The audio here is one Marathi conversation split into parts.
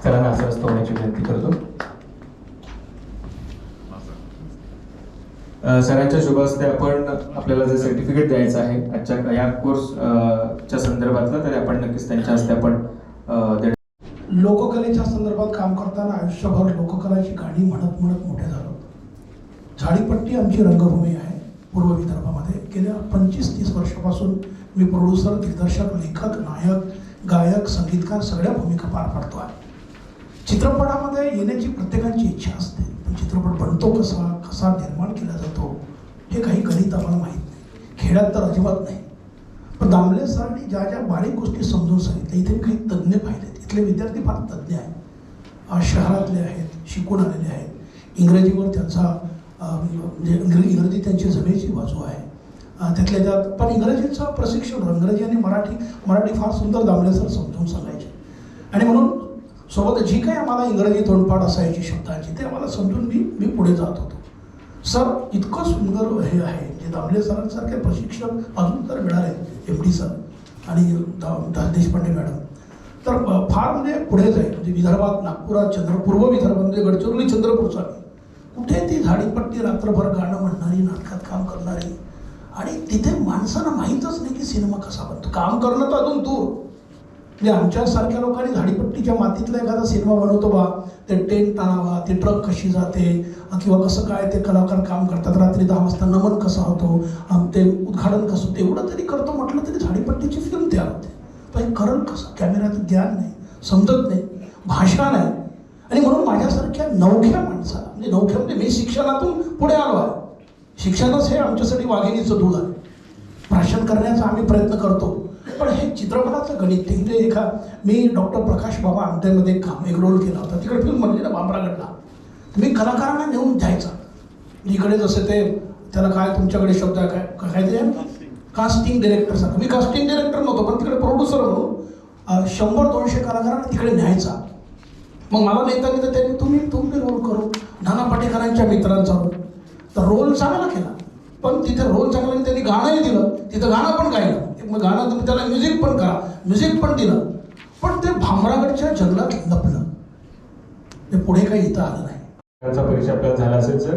सरांना आसन होण्याची विनंती करतो. सरांच्या शुभ हस्ते आपण आपल्याला जे सर्टिफिकेट द्यायचं आहे आजच्या या कोर्सच्या संदर्भातलं, तर आपण नक्कीच त्यांच्या हस्ते आपण लोककलेच्या संदर्भात काम करताना आयुष्यभर लोककलाची गाणी म्हणत म्हणत मोठे झालो. झाडीपट्टी आमची रंगभूमी आहे पूर्व विदर्भामध्ये. गेल्या 25-30 वर्षापासून मी प्रोड्युसर, दिग्दर्शक, लेखक, नायक, गायक, संगीतकार सगळ्या भूमिका पार पाडतो आहे. चित्रपटामध्ये येण्याची प्रत्येकाची इच्छा असते, पण चित्रपट बनतो कसा निर्माण केला जातो हे काही गणित आम्हाला माहीत नाही. खेड्यात तर अजिबात नाही. पण दामले सरांनी ज्या ज्या बारीक गोष्टी समजून सांगितल्या, इथे काही तज्ज्ञ पाहिलेत. इथले विद्यार्थी फार तज्ज्ञ आहेत, शहरातले आहेत, शिकून आलेले आहेत. इंग्रजीवर त्यांचा म्हणजे इंग्रजी त्यांची जमेची बाजू आहे. त्यातल्या त्यात पण इंग्रजीचं प्रशिक्षण, इंग्रजी आणि मराठी फार सुंदर दामले सर समजून सांगायचे. आणि म्हणून सोबत जी काही आम्हाला इंग्रजी तोंडपाठ असायची शब्दांची, ते आम्हाला समजून मी पुढे जात होतो. सर इतकं सुंदर हे आहे, जे दामले सरांसारखे प्रशिक्षक अजून तर मिळाले, MD सर आणि देशपांडे मॅडम, तर फार म्हणजे पुढे जाईल. म्हणजे विदर्भात, नागपुरात, पूर्व विदर्भात म्हणजे गडचिरोली, चंद्रपूरचा कुठे ती झाडीपट्टी रात्रभर गाणं म्हणणारी, नाटकात काम करणारी, आणि तिथे माणसांना माहीतच नाही की सिनेमा कसा बनतो. काम करणं तर अजून दूर. म्हणजे आमच्यासारख्या लोकांनी झाडीपट्टीच्या मातीतला एखादा सिनेमा बनवतो बा, ते टेंट आणावा, ते ट्रक कशी जाते किंवा कसं काय ते कलाकार काम करतात, रात्री 10 वाजता नमन कसा होतो, ते उद्घाटन कसं होतं, एवढं तरी करतो म्हटलं तरी झाडीपट्टीची फिल्म तयार होते. पण करण कसं, कॅमेऱ्याचं ज्ञान नाही, समजत नाही, भाषा नाही. आणि म्हणून माझ्यासारख्या नवख्या माणसाला, म्हणजे नवख्या म्हणजे मी शिक्षणातून पुढे आलो आहे. शिक्षणच हे आमच्यासाठी वाघिणीचं दूध आहे. भाषण करण्याचा आम्ही प्रयत्न करतो, पण हे चित्रपटाचं गणित नाही. म्हणजे मी डॉक्टर प्रकाश बाबा आमटेमध्ये एक रोल केला होता, तिकडे फिल्म बनली ना बांबरागडला. मी कलाकारांना नेऊन जायचा. इकडे जसे ते त्याला काय तुमच्याकडे शब्द आहे काय ते कास्टिंग डिरेक्टर सारखं. मी कास्टिंग डिरेक्टर नव्हतो, पण तिकडे प्रोड्युसर म्हणून 100-200 कलाकारांना तिकडे न्यायचा. मग मला नेता नेता त्यांनी तुम्ही रोल करू, नाना पाटेकरांच्या मित्रांचा रोल. तर रोल चांगला केला, पण तिथे रोल चांगला त्यांनी गाणंही दिलं, तिथं गाणं पण गायलं. मग गाणं तुम्ही त्याला म्युझिक पण करा, म्युझिक पण दिलं, पण ते भामरागडच्या जंगलात लपलं. ते पुढे काही इथं आलं नाही. त्याचा परिचय आपल्याला झाला असेल सर.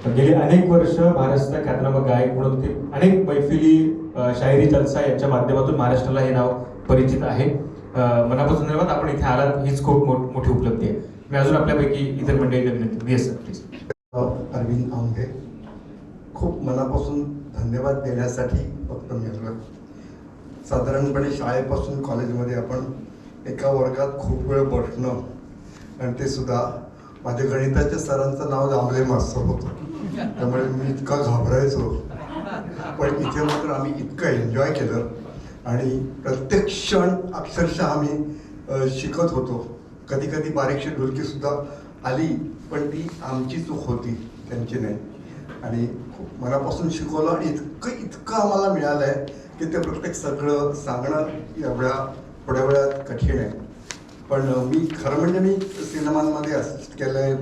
गेली अनेक वर्ष महाराष्ट्रात ख्यातनामक गायक म्हणून ते अनेक मैफिली, शायरी जलसा यांच्या माध्यमातून महाराष्ट्राला हे नाव परिचित आहे. मनापासून धन्यवाद. आपण इथे आलात हीच खूप मोठी उपलब्धी आहे. मी अजून आपल्यापैकी इतर मंडळींना विनंती. Yes sir please. अरविंद आमगे, खूप मनापासून धन्यवाद देण्यासाठी फक्त मी आलो. साधारणपणे शाळेपासून कॉलेजमध्ये आपण एका वर्गात खूप वेळ बसणं, आणि ते सुद्धा माझ्या गणिताच्या सरांचं नाव दामले मास्तर होतं, त्यामुळे मी इतका घाबरायचो. पण इथे मात्र आम्ही इतकं एन्जॉय केलं, आणि प्रत्येक क्षण अक्षरशः आम्ही शिकत होतो. कधी कधी बारीकशी ढुलकीसुद्धा आली, पण ती आमची चूक होती, त्यांची नाही. आणि खूप मनापासून शिकवलं, आणि इतकं आम्हाला मिळालं आहे की ते प्रत्येक सगळं सांगणं एवढ्या थोड्या वेळात कठीण आहे. पण मी खरं म्हणजे मी सिनेमांमध्ये असिस्ट केलं आहे,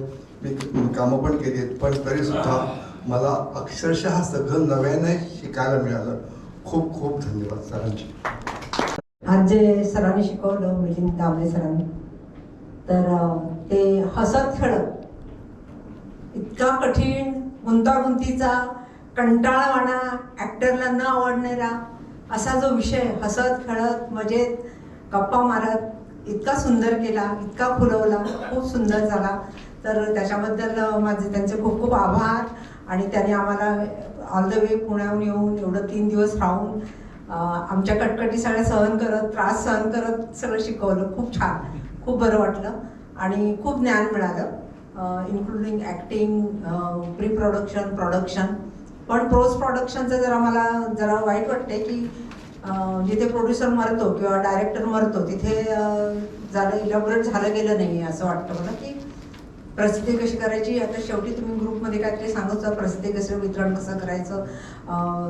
मी कामं पण केली आहेत, पण तरीसुद्धा मला अक्षरशः सगळं नव्याने शिकायला मिळालं. खूप खूप धन्यवाद सरांचे. आज जे सरांनी शिकवलं, मिलिंद दामले सरांनी, तर ते हसत खेळत इतका कठीण गुंतागुंतीचा कंटाळवाणा ॲक्टरला न आवडणारा असा जो विषय, हसत खेळत मजेत गप्पा मारत इतका सुंदर केला, इतका फुलवला, खूप सुंदर झाला. तर त्याच्याबद्दल माझे त्यांचे खूप खूप आभार. आणि त्यांनी आम्हाला ऑल द वे पुण्याहून येऊन एवढं 3 दिवस राहून आमच्या कटकटी सगळ्या सहन करत, त्रास सहन करत सगळं शिकवलं. खूप छान, खूप बरं वाटलं आणि खूप ज्ञान मिळालं, including acting, pre production, production. पण पोस्ट प्रोडक्शनचं जरा वाईट वाटते की जिथे प्रोड्युसर मरतो किंवा डायरेक्टर मरतो तिथे इलॅबोरेट झालं गेलं नाही असं वाटतं मला. की प्रसिद्धी कशी करायची, आता शेवटी तुम्ही ग्रुपमध्ये काहीतरी सांगतो, प्रसिद्धी कसं वितरण कसं करायचं,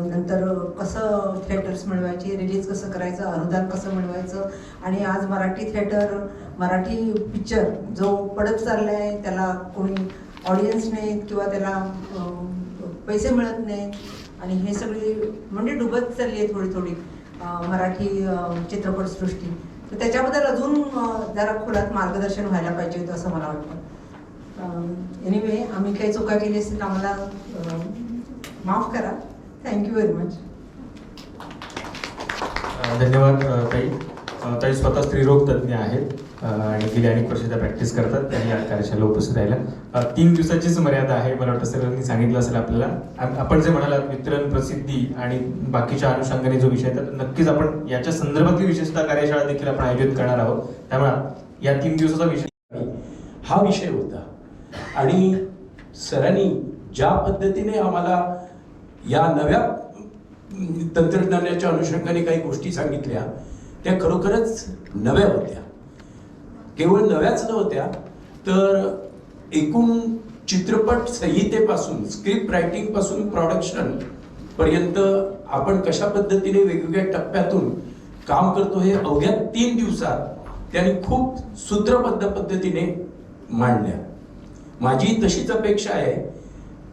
नंतर कसं थिएटर्स मिळवायची, रिलीज कसं करायचं, अनुदान कसं मिळवायचं. आणि आज मराठी थिएटर, मराठी पिक्चर जो पडत चालला आहे, त्याला कोणी ऑडियन्स नाहीत किंवा त्याला पैसे मिळत नाहीत, आणि हे सगळी म्हणजे डुबत चालली आहे थोडी थोडी मराठी चित्रपटसृष्टी. तर त्याच्याबद्दल अजून जरा खोलात मार्गदर्शन व्हायला पाहिजे होतं असं मला वाटतं. एनिवे आम्ही काही चुका केली असतील तर आम्हाला माफ करा. Thank you very much. धन्यवाद ताई स्वतः स्त्रीरोग तज्ज्ञ आहेत आणि गेली अनेक वर्ष त्या प्रॅक्टिस करतात. त्यांनी या कार्यशाळेला उपस्थित राहिला. 3 दिवसाचीच मर्यादा आहे. मला वाटतं सरांनी सांगितलं असेल आपल्याला. आपण जे म्हणालात वितरण, प्रसिद्धी आणि बाकीच्या अनुषंगाने जो विषय, तर नक्कीच आपण याच्या संदर्भातली विशेषतः कार्यशाळा देखील आपण आयोजित करणार आहोत. त्यामुळे या 3 दिवसाचा विषय हा विषय होता. आणि सरांनी ज्या पद्धतीने आम्हाला या नव्या तंत्रज्ञानाच्या अनुषंगाने काही गोष्टी सांगितल्या त्या खरोखरच नव्या होत्या. केवळ नव्याच नव्हत्या तर एकूण चित्रपट संहितेपासून, स्क्रिप्ट रायटिंग पासून प्रोडक्शन पर्यंत आपण कशा पद्धतीने वेगवेगळ्या टप्प्यातून काम करतो हे अवघ्या 3 दिवसात त्यांनी खूप सूत्रबद्ध पद्धतीने मांडल्या. माझी तशीच अपेक्षा आहे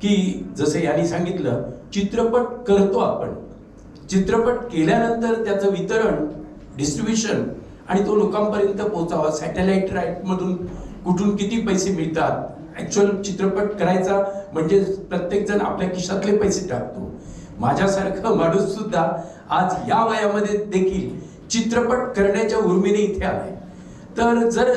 की जसं यांनी सांगितलं, चित्रपट करतो आपण, चित्रपट केल्यानंतर त्याचं वितरण, डिस्ट्रीब्युशन आणि तो लोकांपर्यंत पोहोचावा. सॅटेलाइट राईट मधून कुठून किती पैसे मिळतात, ऍक्च्युअल चित्रपट करायचा म्हणजे प्रत्येक जण आपल्या खिशातले पैसे टाकतो. माझ्यासारखा माणूस सुद्धा आज या वयामध्ये देखील चित्रपट करण्याच्या उर्मीने इथे आलाय. तर जर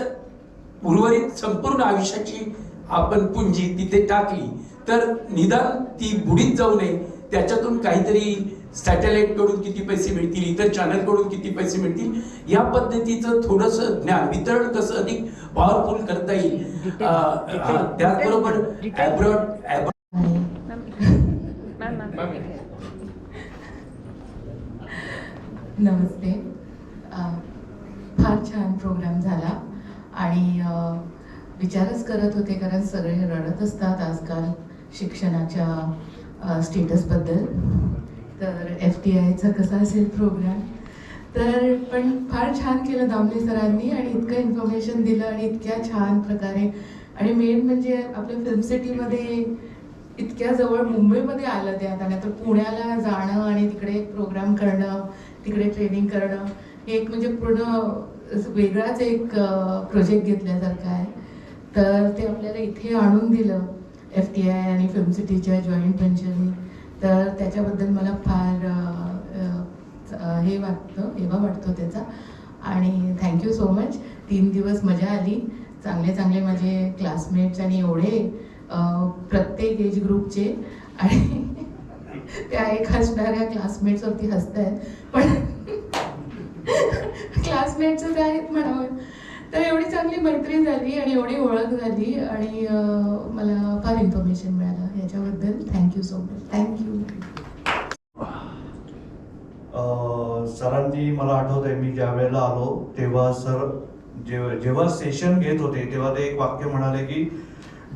उर्वरित संपूर्ण आयुष्याची आपण पुंजी तिथे टाकली तर निदान ती बुडीत जाऊ नये, त्याच्यातून काहीतरी सॅटेलाइट कडून किती पैसे मिळतील, इतर चॅनल कडून किती पैसे मिळतील, या पद्धतीचं थोडंसं ज्ञान वितरण कसं अधिक पॉवरफुल करता येईल. त्याचबरोबर नमस्ते. फार छान प्रोग्राम झाला आणि विचारच करत होते, कारण सगळे रडत असतात आजकाल शिक्षणाच्या स्टेटसबद्दल. तर FTIचा कसा असेल प्रोग्राम. तर पण फार छान केलं दामले सरांनी आणि इतकं इन्फॉर्मेशन दिलं आणि इतक्या छान प्रकारे. आणि मेन म्हणजे आपल्या फिल्म सिटीमध्ये इतक्या जवळ मुंबईमध्ये आलं ते आता, नाही तर पुण्याला जाणं आणि तिकडे प्रोग्राम करणं, तिकडे ट्रेनिंग करणं, हे एक म्हणजे पूर्ण वेगळाच एक प्रोजेक्ट घेतल्यासारखं आहे. तर ते आपल्याला इथे आणून दिलं FTI आणि फिल्म सिटीच्या जॉईंट व्हेंचरनी. तर त्याच्याबद्दल मला फार हे वाटतं, एवा वाटतो त्याचा. आणि थँक्यू सो मच. 3 दिवस मजा आली. चांगले चांगले माझे क्लासमेट्स आणि एवढे प्रत्येक एज ग्रुपचे, आणि त्या एक हसणाऱ्या क्लासमेट्सवरती हसत आहेत, पण क्लासमेट्सच आहेत म्हणावं. तर एवढी चांगली मैत्री झाली आणि एवढी ओळख झाली आणि मला फार इन्फॉर्मेशन मिळालं याच्याबद्दल. Thank you so much. थँक्यू. सरांनी, मला आठवत आहे मी ज्या वेळेला आलो तेव्हा सर जेव्हा सेशन घेत होते तेव्हा ते एक वाक्य म्हणाले की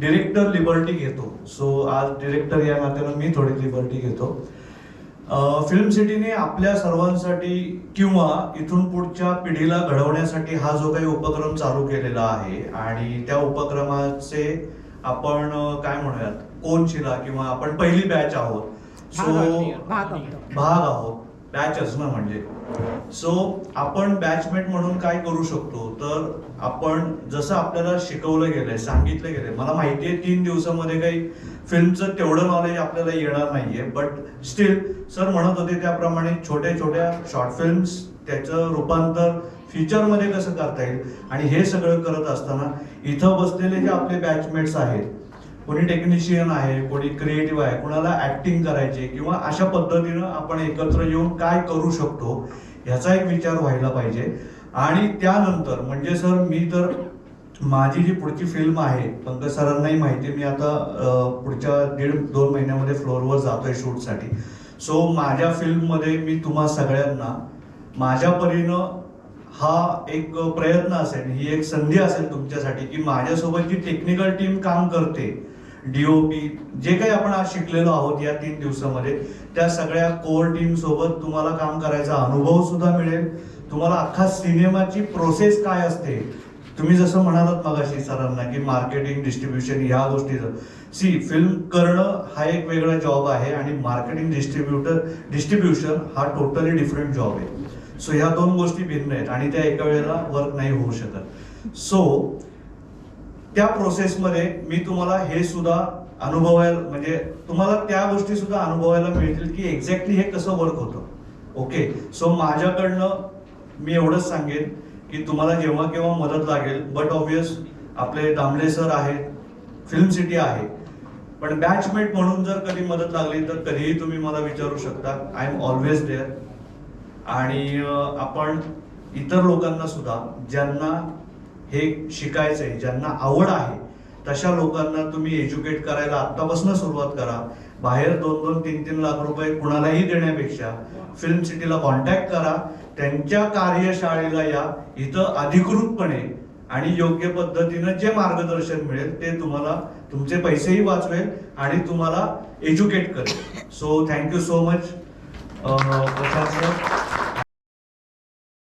डिरेक्टर लिबर्टी घेतो. सो आज डिरेक्टर या नात्यानं मी थोडी लिबर्टी घेतो. फिल्म सिटीने आपल्या सर्वांसाठी किंवा इथून पुढच्या पिढीला घडवण्यासाठी हा जो काही उपक्रम चालू केलेला आहे आणि त्या उपक्रमाचे आपण काय म्हणूयात कोनशिला किंवा आपण पहिली बॅच आहोत. सो भाग आहोत, बॅचच ना म्हणजे. सो आपण बॅचमेट म्हणून काय करू शकतो, तर आपण जसं आपल्याला शिकवलं गेलंय, सांगितलं गेलंय, मला माहिती आहे 3 दिवसामध्ये काही फिल्मचं तेवढं नॉलेज आपल्याला येणार नाहीये, बट स्टील सर म्हणत होते त्याप्रमाणे छोट्या छोट्या शॉर्ट फिल्म्स त्याचं रूपांतर फीचरमध्ये कसं करता येईल. आणि हे सगळं करत असताना इथं बसलेले जे आपले बॅचमेट्स आहेत, कोणी टेक्निशियन आहे, कोणी क्रिएटिव्ह आहे, कोणाला ऍक्टिंग करायचे किंवा अशा पद्धतीनं आपण एकत्र येऊन काय करू शकतो ह्याचा एक विचार व्हायला पाहिजे. आणि त्यानंतर म्हणजे सर मी तर माझी जी पुढची फिल्म आहे, पंकज सरांनाही माहिती आहे, मी आता पुढच्या 1.5-2 महिन्यामध्ये फ्लोअरवर जातोय शूटसाठी. सो माझ्या फिल्ममध्ये मी तुम्हा सगळ्यांना माझ्या परीनं हा एक प्रयत्न असेल, ही एक संधी असेल तुमच्यासाठी की माझ्यासोबत जी टेक्निकल टीम काम करते, DOP, जे काही आपण आज शिकलेलो आहोत या 3 दिवसामध्ये, त्या सगळ्या कोर टीम सोबत तुम्हाला काम करायचा अनुभव सुद्धा मिळेल. तुम्हाला अख्खा सिनेमाची प्रोसेस काय असते, तुम्ही जसं म्हणालात मगाशी सरांना की मार्केटिंग, डिस्ट्रीब्युशन ह्या गोष्टीचं, फिल्म करणं हा एक वेगळा जॉब आहे आणि मार्केटिंग, डिस्ट्रीब्युशन हा टोटली डिफरंट जॉब आहे. सो ह्या दोन गोष्टी भिन्न आहेत आणि त्या एका वेळेला वर्क नाही होऊ शकत. सो त्या प्रोसेसमध्ये मी तुम्हाला हे सुद्धा अनुभवायला, म्हणजे तुम्हाला त्या गोष्टी सुद्धा अनुभवायला मिळतील की एक्झॅक्टली हे कसं वर्क होतं. ओके, सो माझ्याकडनं मी एवढंच सांगेन की तुम्हाला जेव्हा केव्हा मदत लागेल, बट ऑब्वियस आपले दामले सर आहेत, फिल्म सिटी आहे, पण बॅचमेट म्हणून जर कधी मदत लागली तर कधीही तुम्ही मला विचारू शकता. I am always there. आणि आपण इतर लोकांना सुद्धा, ज्यांना हे शिकायचंय, ज्यांना आवड आहे, तशा लोकांना तुम्ही एज्युकेट करायला आत्तापासून सुरुवात करा. बाहेर 2-2, 3-3 लाख रुपये कुणालाही देण्यापेक्षा फिल्म सिटीला कॉन्टॅक्ट करा, त्यांच्या कार्यशाळेला या, इथं अधिकृतपणे आणि योग्य पद्धतीनं जे मार्गदर्शन मिळेल ते तुम्हाला तुमचे पैसेही वाचवेल आणि तुम्हाला एज्युकेट करेल. So thank you so much Prashant sir.